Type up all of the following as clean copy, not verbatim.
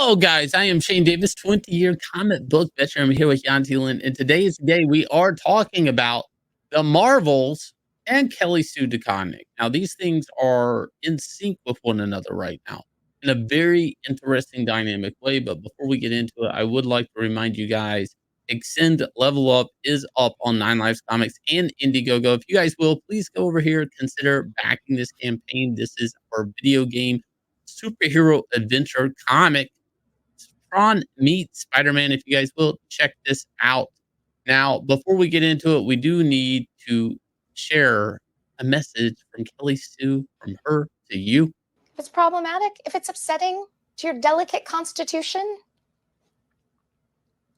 Hello, guys. I am Shane Davis, 20-year comic book veteran. I'm here with Yanzi, and today is the day we are talking about the Marvels and Kelly Sue DeConnick. Now, these things are in sync with one another right now in a very interesting dynamic way. But before we get into it, I would like to remind you guys, Extend Level Up is up on Nine Lives Comics and Indiegogo. If you guys will, please go over here, consider backing this campaign. This is our video game superhero adventure comic. Tron meets Spider-Man. If you guys will, check this out. Now, before we get into it, we do need to share a message from Kelly Sue, from her to you. If it's problematic, if it's upsetting to your delicate constitution,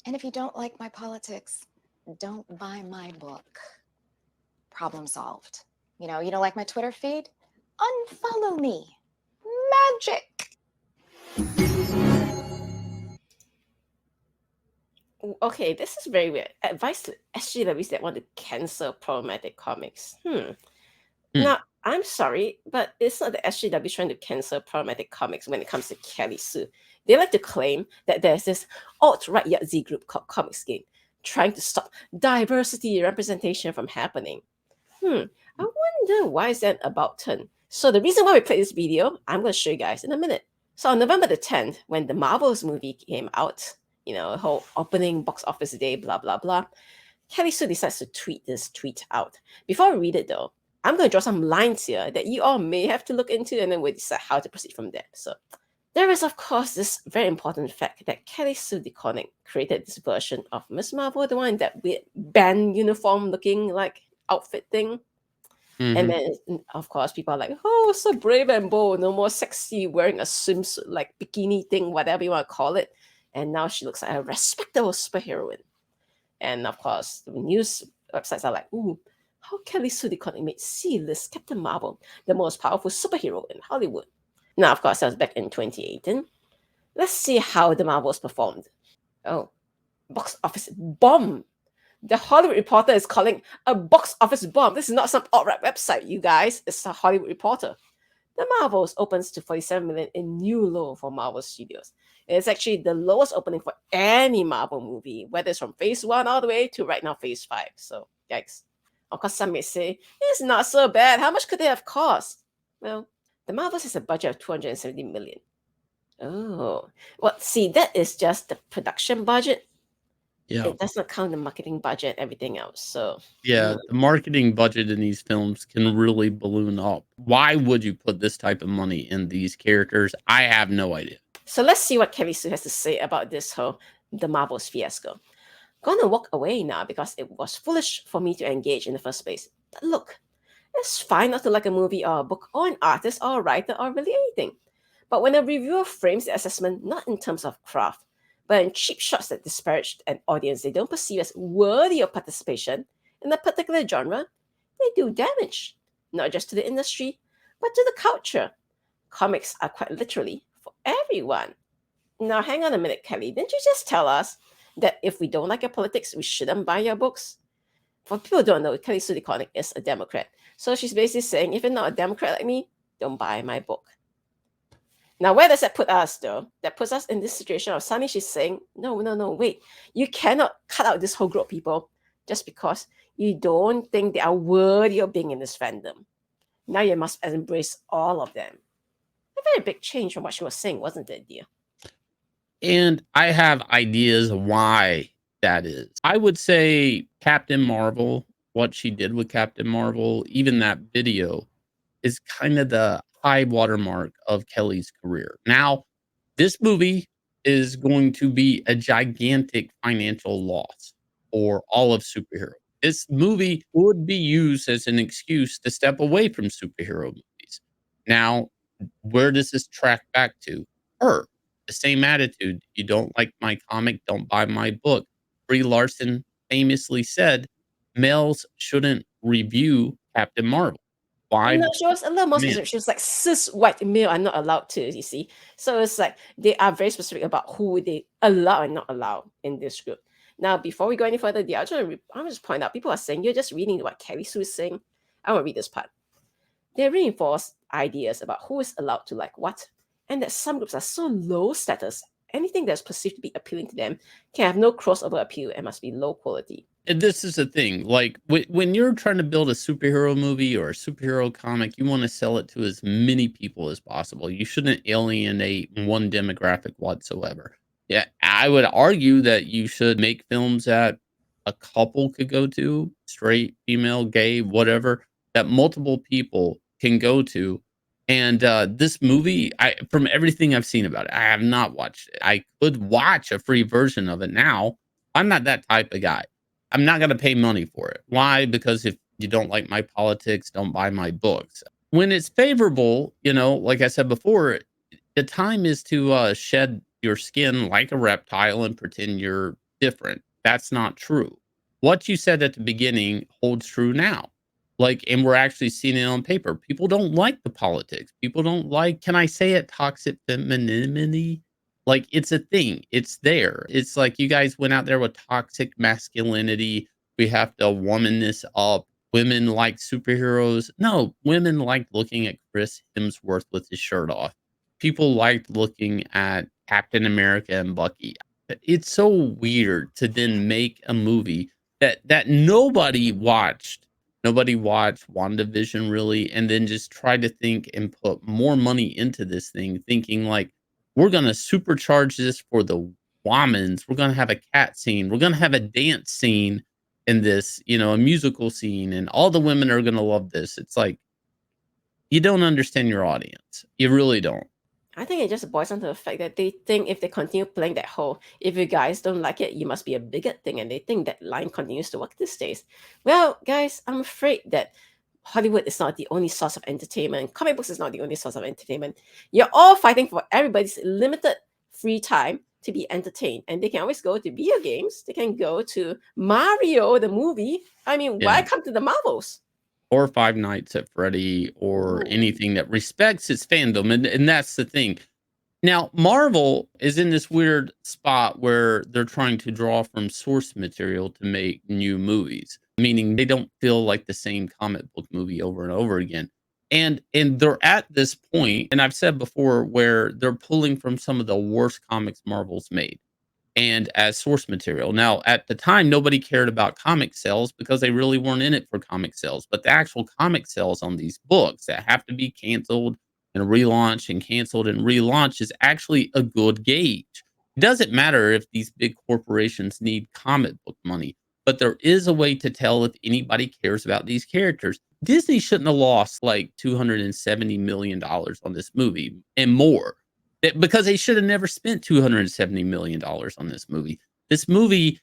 and if you don't like my politics, don't buy my book. Problem solved. You don't like my Twitter feed? Unfollow me. Magic. Okay, this is very weird. Advice to SJWs that want to cancel problematic comics. Now, I'm sorry, but it's not the SJW trying to cancel problematic comics when it comes to Kelly Sue. They like to claim that there's this alt-right Yanzi group called Comics Game trying to stop diversity representation from happening. I wonder why is that about turn. So the reason why we played this video, I'm going to show you guys in a minute. So on November the 10th, when the Marvels movie came out, the whole opening box office day, blah, blah, blah, Kelly Sue decides to tweet this tweet out. Before I read it, though, I'm going to draw some lines here that you all may have to look into, and then we'll decide how to proceed from there. So there is, of course, this very important fact that Kelly Sue DeConnick created this version of Miss Marvel, the one in that weird band uniform-looking, outfit thing. And then, of course, people are like, oh, so brave and bold, no more sexy, wearing a swimsuit, bikini thing, whatever you want to call it. And now she looks like a respectable superheroine. And of course, the news websites are like, ooh, how Kelly Sue DeConnick made C-list Captain Marvel the most powerful superhero in Hollywood. Now, of course, that was back in 2018. Let's see how the Marvels performed. Oh, box office bomb. The Hollywood Reporter is calling a box office bomb. This is not some alt-right website, you guys. It's a Hollywood Reporter. The Marvels opens to 47 million in new low for Marvel Studios. It's actually the lowest opening for any Marvel movie, whether it's from phase 1 all the way to right now phase 5. So, yikes. Of course, some may say, it's not so bad. How much could they have cost? Well, the Marvels has a budget of 270 million. Oh, well, see, that is just the production budget. Yeah. It does not count the marketing budget, everything else. So yeah, the marketing budget in these films can really balloon up. Why would you put this type of money in these characters? I have no idea. So let's see what Kelly Sue has to say about this whole the Marvels fiasco. Gonna walk away now because it was foolish for me to engage in the first place. But look, it's fine not to like a movie or a book or an artist or a writer or really anything. But when a reviewer frames the assessment not in terms of craft, but in cheap shots that disparage an audience they don't perceive as worthy of participation in a particular genre, they do damage, not just to the industry, but to the culture. Comics are quite literally for everyone. Now, hang on a minute, Kelly. Didn't you just tell us that if we don't like your politics, we shouldn't buy your books? For people who don't know, Kelly Sue DeConnick is a Democrat. So she's basically saying, if you're not a Democrat like me, don't buy my book. Now, where does that put us, though? That puts us in this situation of suddenly she's saying, no, wait. You cannot cut out this whole group of people just because you don't think they are worthy of being in this fandom. Now you must embrace all of them. A very big change from what she was saying, wasn't it, dear? And I have ideas why that is. I would say Captain Marvel, what she did with Captain Marvel, even that video, is kind of the high watermark of Kelly's career. Now, this movie is going to be a gigantic financial loss for all of superhero. This movie would be used as an excuse to step away from superhero movies. Now, where does this track back to? Her. The same attitude. You don't like my comic, don't buy my book. Brie Larson famously said, males shouldn't review Captain Marvel. Why? No, she was a little more specific. She was like, cis white male are not allowed to, you see. So it's like they are very specific about who they allow and not allow in this group. Now, before we go any further, I want to just point out, people are saying, you're just reading what Kelly Sue is saying. I want to read this part. They reinforce ideas about who is allowed to like what, and that some groups are so low status anything that's perceived to be appealing to them can have no crossover appeal and must be low quality. And this is the thing, like when you're trying to build a superhero movie or a superhero comic, you want to sell it to as many people as possible. You shouldn't alienate one demographic whatsoever. Yeah, I would argue that you should make films that a couple could go to, straight, female, gay, whatever, that multiple people can go to. And this movie, from everything I've seen about it, I have not watched it. I could watch a free version of it now. I'm not that type of guy. I'm not gonna pay money for it. Why? Because if you don't like my politics, don't buy my books. When it's favorable, like I said before, the time is to shed your skin like a reptile and pretend you're different. That's not true. What you said at the beginning holds true now. Like, and we're actually seeing it on paper. People don't like the politics. People don't like, can I say it, toxic femininity? Like, it's a thing. It's there. It's like you guys went out there with toxic masculinity. We have to woman this up. Women like superheroes. No, women like looking at Chris Hemsworth with his shirt off. People liked looking at Captain America and Bucky. It's so weird to then make a movie that nobody watched. Nobody watched WandaVision really, and then just try to think and put more money into this thing, thinking like, we're gonna supercharge this for the womans. We're gonna have a cat scene. We're gonna have a dance scene in this, a musical scene, and all the women are gonna love this. It's like, you don't understand your audience. You really don't. I think it just boils down to the fact that they think if they continue playing that whole, if you guys don't like it, you must be a bigot thing, and they think that line continues to work these days. Well, guys, I'm afraid that Hollywood is not the only source of entertainment. Comic books is not the only source of entertainment. You're all fighting for everybody's limited free time to be entertained. And they can always go to video games. They can go to Mario, the movie. I mean, why come to the Marvels? Or Five Nights at Freddy or anything that respects its fandom. And that's the thing. Now, Marvel is in this weird spot where they're trying to draw from source material to make new movies, meaning they don't feel like the same comic book movie over and over again. And they're at this point, and I've said before, where they're pulling from some of the worst comics Marvel's made and as source material. Now, at the time, nobody cared about comic sales because they really weren't in it for comic sales. But the actual comic sales on these books that have to be canceled and relaunched and canceled and relaunched is actually a good gauge. It doesn't matter if these big corporations need comic book money, but there is a way to tell if anybody cares about these characters. Disney shouldn't have lost like $270 million on this movie and more. Because they should have never spent $270 million on this movie. This movie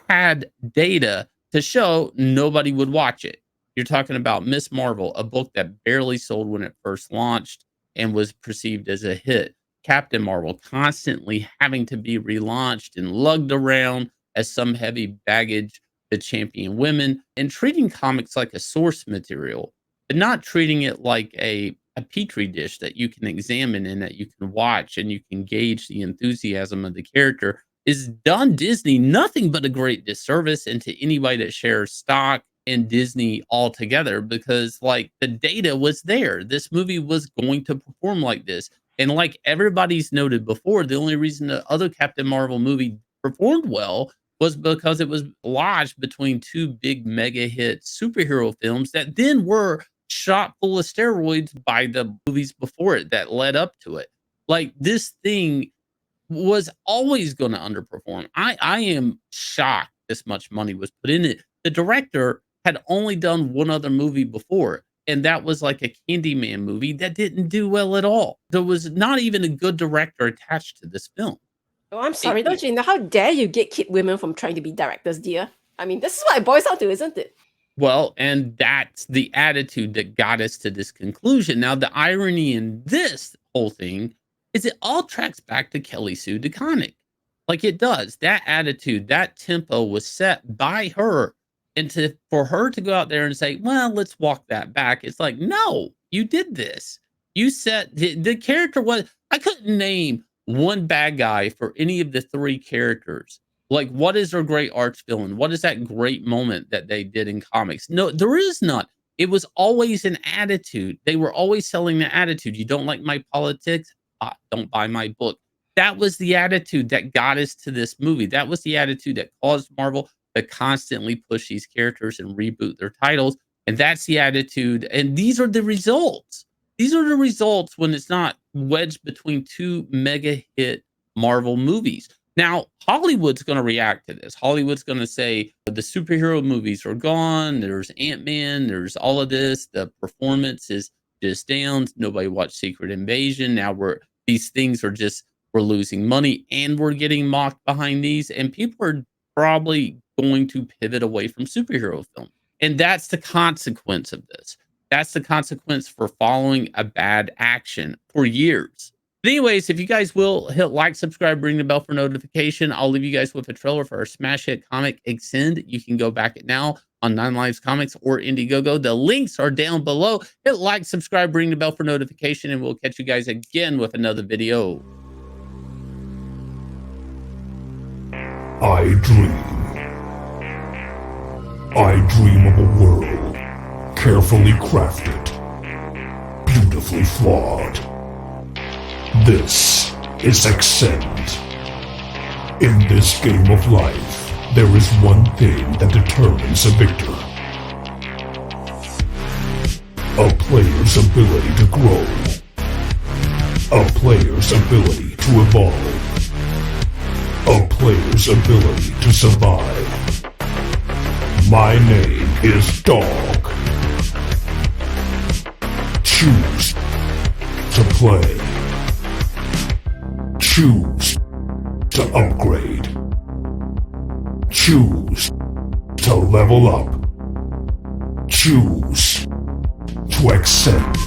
had data to show nobody would watch it. You're talking about Miss Marvel, a book that barely sold when it first launched and was perceived as a hit. Captain Marvel constantly having to be relaunched and lugged around as some heavy baggage to champion women, and treating comics like a source material, but not treating it like a petri dish that you can examine and that you can watch and you can gauge the enthusiasm of the character is done Disney nothing but a great disservice, and to anybody that shares stock in Disney altogether, because like the data was there. This movie was going to perform like this. And like everybody's noted before, the only reason the other Captain Marvel movie performed well was because it was lodged between two big mega hit superhero films that then were shot full of steroids by the movies before it that led up to it. Like, this thing was always going to underperform. I am shocked this much money was put in it. The director had only done one other movie before, and that was like a Candyman movie that didn't do well at all. There was not even a good director attached to this film. Oh, I'm sorry, don't you know? How dare you gatekeep women from trying to be directors, dear? I mean, this is what it boils down to, isn't it? Well, and that's the attitude that got us to this conclusion. Now, the irony in this whole thing is it all tracks back to Kelly Sue DeConnick. Like, it does. That attitude, that tempo was set by her. And for her to go out there and say, well, let's walk that back. It's like, no, you did this. You set the character was, I couldn't name one bad guy for any of the three characters. Like, what is their great arch villain? What is that great moment that they did in comics? No, there is not. It was always an attitude. They were always selling the attitude. You don't like my politics? Don't buy my book. that was the attitude that got us to this movie. That was the attitude that caused Marvel to constantly push these characters and reboot their titles. And that's the attitude. And these are the results. These are the results when it's not wedged between two mega hit Marvel movies. Now, Hollywood's going to react to this. Hollywood's going to say the superhero movies are gone. There's Ant-Man. There's all of this. The performance is just down. Nobody watched Secret Invasion. Now these things are just, we're losing money and we're getting mocked behind these. And people are probably going to pivot away from superhero film. And that's the consequence of this. That's the consequence for following a bad action for years. But anyways, if you guys will hit like, subscribe, ring the bell for notification. I'll leave you guys with a trailer for our smash hit comic, Axcend. You can go back it now on 9 Lives Comics or Indiegogo. The links are down below. Hit like, subscribe, ring the bell for notification, and we'll catch you guys again with another video. I dream of a world carefully crafted, beautifully flawed. This is Axcend. In this game of life, there is one thing that determines a victor. A player's ability to grow. A player's ability to evolve. A player's ability to survive. My name is Dog. Choose to play. Choose to upgrade. Choose to level up. Choose to accept.